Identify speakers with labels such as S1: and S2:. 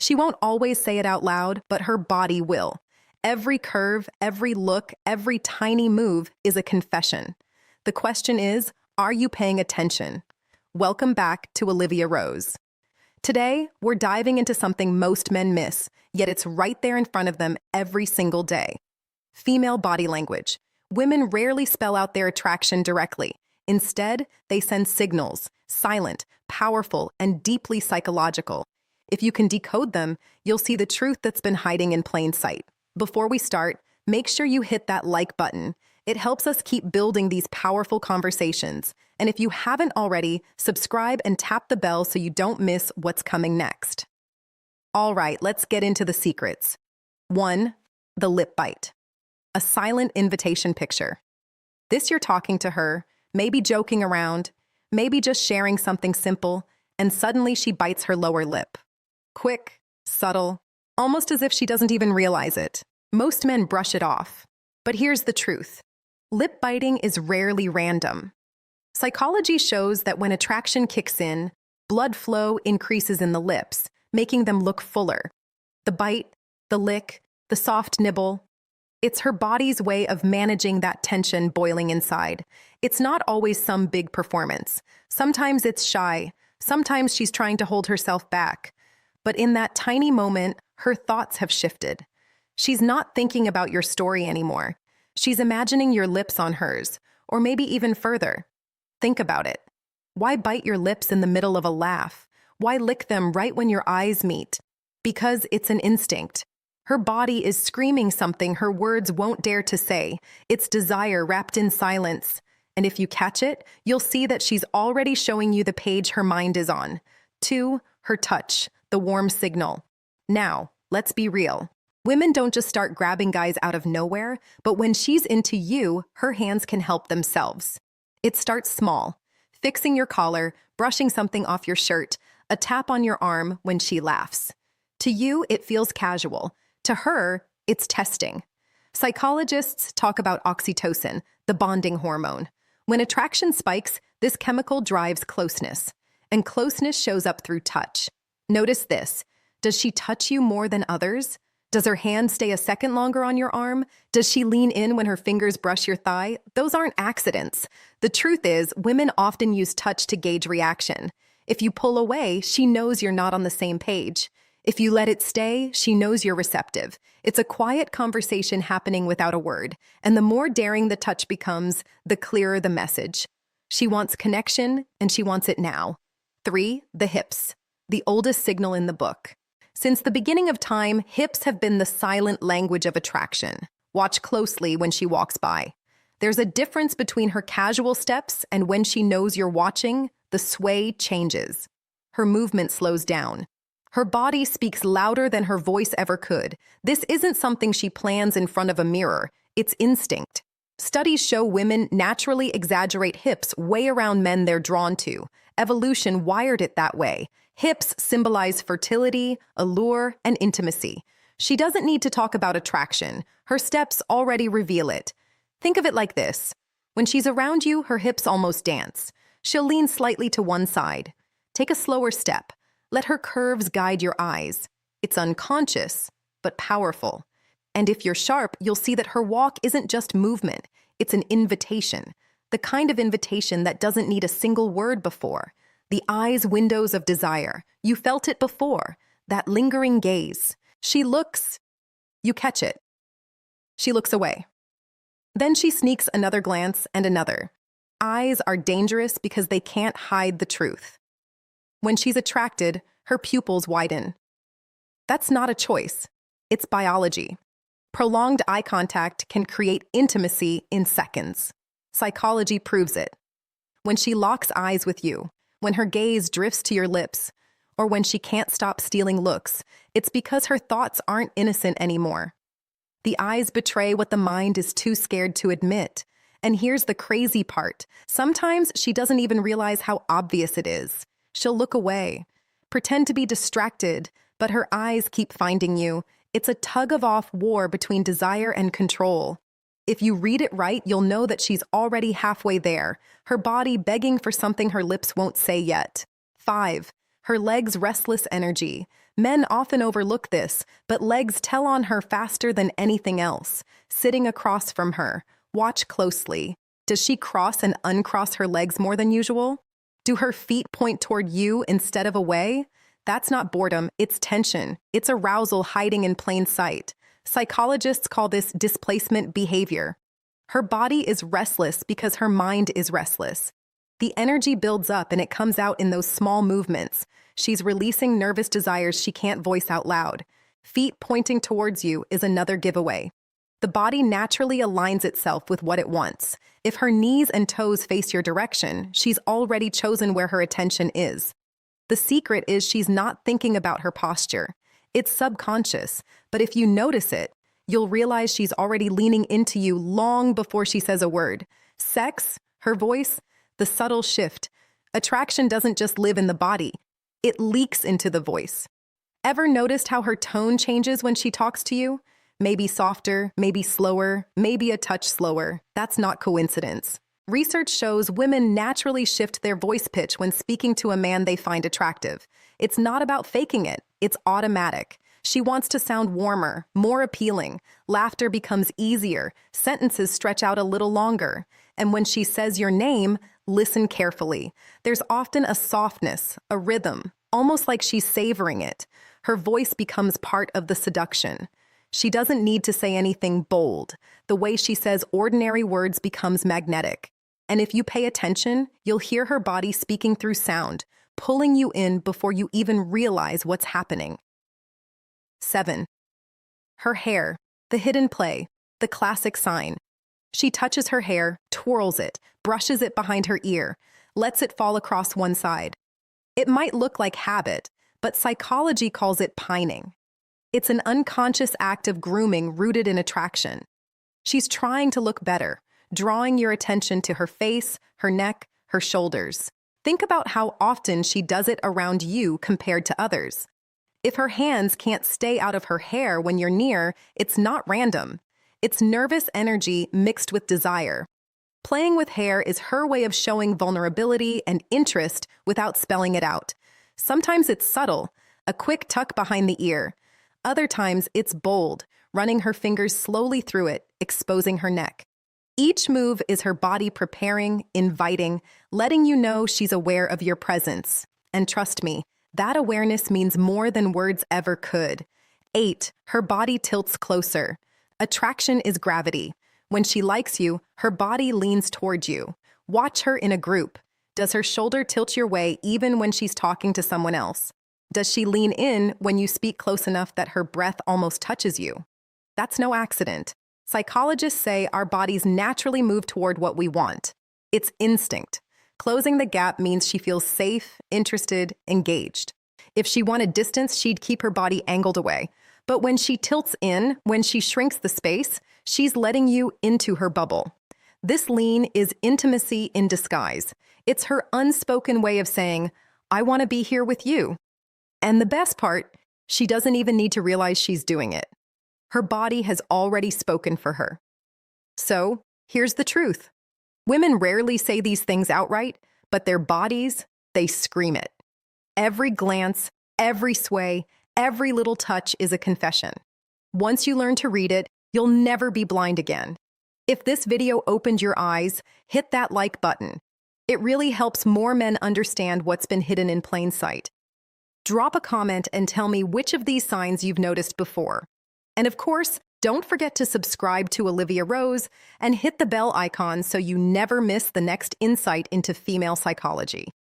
S1: She won't always say it out loud, but her body will. Every curve, every look, every tiny move is a confession. The question is, are you paying attention? Welcome back to Olivia Rose. Today, we're diving into something most men miss, yet it's right there in front of them every single day. Female body language. Women rarely spell out their attraction directly. Instead, they send signals, silent, powerful, and deeply psychological. If you can decode them, you'll see the truth that's been hiding in plain sight. Before we start, make sure you hit that like button. It helps us keep building these powerful conversations. And if you haven't already, subscribe and tap the bell so you don't miss what's coming next. All right, let's get into the secrets. 1. The lip bite. A silent invitation picture. This you're talking to her, maybe joking around, maybe just sharing something simple, and suddenly she bites her lower lip. Quick, subtle, almost as if she doesn't even realize it. Most men brush it off. But here's the truth. Lip biting is rarely random. Psychology shows that when attraction kicks in, blood flow increases in the lips, making them look fuller. The bite, the lick, the soft nibble, it's her body's way of managing that tension boiling inside. It's not always some big performance. Sometimes it's shy. Sometimes she's trying to hold herself back. But in that tiny moment, her thoughts have shifted. She's not thinking about your story anymore. She's imagining your lips on hers, or maybe even further. Think about it. Why bite your lips in the middle of a laugh? Why lick them right when your eyes meet? Because it's an instinct. Her body is screaming something her words won't dare to say. It's desire wrapped in silence. And if you catch it, you'll see that she's already showing you the page her mind is on. 2. Her touch, the warm signal. Now, let's be real. Women don't just start grabbing guys out of nowhere, but when she's into you, her hands can help themselves. It starts small. Fixing your collar, brushing something off your shirt, a tap on your arm when she laughs. To you, it feels casual. To her, it's testing. Psychologists talk about oxytocin, the bonding hormone. When attraction spikes, this chemical drives closeness, and closeness shows up through touch. Notice this. Does she touch you more than others? Does her hand stay a second longer on your arm? Does she lean in when her fingers brush your thigh? Those aren't accidents. The truth is, women often use touch to gauge reaction. If you pull away, she knows you're not on the same page. If you let it stay, she knows you're receptive. It's a quiet conversation happening without a word, and the more daring the touch becomes, the clearer the message. She wants connection, and she wants it now. 3. The hips, the oldest signal in the book. Since the beginning of time, hips have been the silent language of attraction. Watch closely when she walks by. There's a difference between her casual steps and when she knows you're watching, the sway changes. Her movement slows down. Her body speaks louder than her voice ever could. This isn't something she plans in front of a mirror. It's instinct. Studies show women naturally exaggerate hips way around men they're drawn to. Evolution wired it that way. Hips symbolize fertility, allure, and intimacy. She doesn't need to talk about attraction. Her steps already reveal it. Think of it like this. When she's around you, her hips almost dance. She'll lean slightly to one side. Take a slower step. Let her curves guide your eyes. It's unconscious, but powerful. And if you're sharp, you'll see that her walk isn't just movement. It's an invitation. The kind of invitation that doesn't need a single word before. The eyes' windows of desire. You felt it before. That lingering gaze. She looks. You catch it. She looks away. Then she sneaks another glance and another. Eyes are dangerous because they can't hide the truth. When she's attracted, her pupils widen. That's not a choice. It's biology. Prolonged eye contact can create intimacy in seconds. Psychology proves it. When she locks eyes with you, when her gaze drifts to your lips, or when she can't stop stealing looks, it's because her thoughts aren't innocent anymore. The eyes betray what the mind is too scared to admit. And here's the crazy part. Sometimes she doesn't even realize how obvious it is. She'll look away, pretend to be distracted, but her eyes keep finding you. It's a tug-of-off war between desire and control. If you read it right, you'll know that she's already halfway there, her body begging for something her lips won't say yet. 5. Her legs' restless energy. Men often overlook this, but legs tell on her faster than anything else. Sitting across from her, watch closely. Does she cross and uncross her legs more than usual? Do her feet point toward you instead of away? That's not boredom, it's tension. It's arousal hiding in plain sight. Psychologists call this displacement behavior. Her body is restless because her mind is restless. The energy builds up and it comes out in those small movements. She's releasing nervous desires she can't voice out loud. Feet pointing towards you is another giveaway. The body naturally aligns itself with what it wants. If her knees and toes face your direction, she's already chosen where her attention is. The secret is she's not thinking about her posture. It's subconscious, but if you notice it, you'll realize she's already leaning into you long before she says a word. Sex, her voice, the subtle shift. Attraction doesn't just live in the body. It leaks into the voice. Ever noticed how her tone changes when she talks to you? Maybe softer, maybe slower, maybe a touch slower. That's not coincidence. Research shows women naturally shift their voice pitch when speaking to a man they find attractive. It's not about faking it. It's automatic. She wants to sound warmer, more appealing. Laughter becomes easier. Sentences stretch out a little longer. And when she says your name, listen carefully. There's often a softness, a rhythm, almost like she's savoring it. Her voice becomes part of the seduction. She doesn't need to say anything bold. The way she says ordinary words becomes magnetic. And if you pay attention, you'll hear her body speaking through sound, pulling you in before you even realize what's happening. 7. Her hair, the hidden play, the classic sign. She touches her hair, twirls it, brushes it behind her ear, lets it fall across one side. It might look like habit, but psychology calls it pining. It's an unconscious act of grooming rooted in attraction. She's trying to look better, drawing your attention to her face, her neck, her shoulders. Think about how often she does it around you compared to others. If her hands can't stay out of her hair when you're near, it's not random. It's nervous energy mixed with desire. Playing with hair is her way of showing vulnerability and interest without spelling it out. Sometimes it's subtle, a quick tuck behind the ear. Other times it's bold, running her fingers slowly through it, exposing her neck. Each move is her body preparing, inviting, letting you know she's aware of your presence. And trust me, that awareness means more than words ever could. 8. Her body tilts closer. Attraction is gravity. When she likes you, her body leans toward you. Watch her in a group. Does her shoulder tilt your way even when she's talking to someone else? Does she lean in when you speak close enough that her breath almost touches you? That's no accident. Psychologists say our bodies naturally move toward what we want. It's instinct. Closing the gap means she feels safe, interested, engaged. If she wanted distance, she'd keep her body angled away. But when she tilts in, when she shrinks the space, she's letting you into her bubble. This lean is intimacy in disguise. It's her unspoken way of saying, I want to be here with you. And the best part, she doesn't even need to realize she's doing it. Her body has already spoken for her. So, here's the truth. Women rarely say these things outright, but their bodies, they scream it. Every glance, every sway, every little touch is a confession. Once you learn to read it, you'll never be blind again. If this video opened your eyes, hit that like button. It really helps more men understand what's been hidden in plain sight. Drop a comment and tell me which of these signs you've noticed before. And of course, don't forget to subscribe to Olivia Rose and hit the bell icon so you never miss the next insight into female psychology.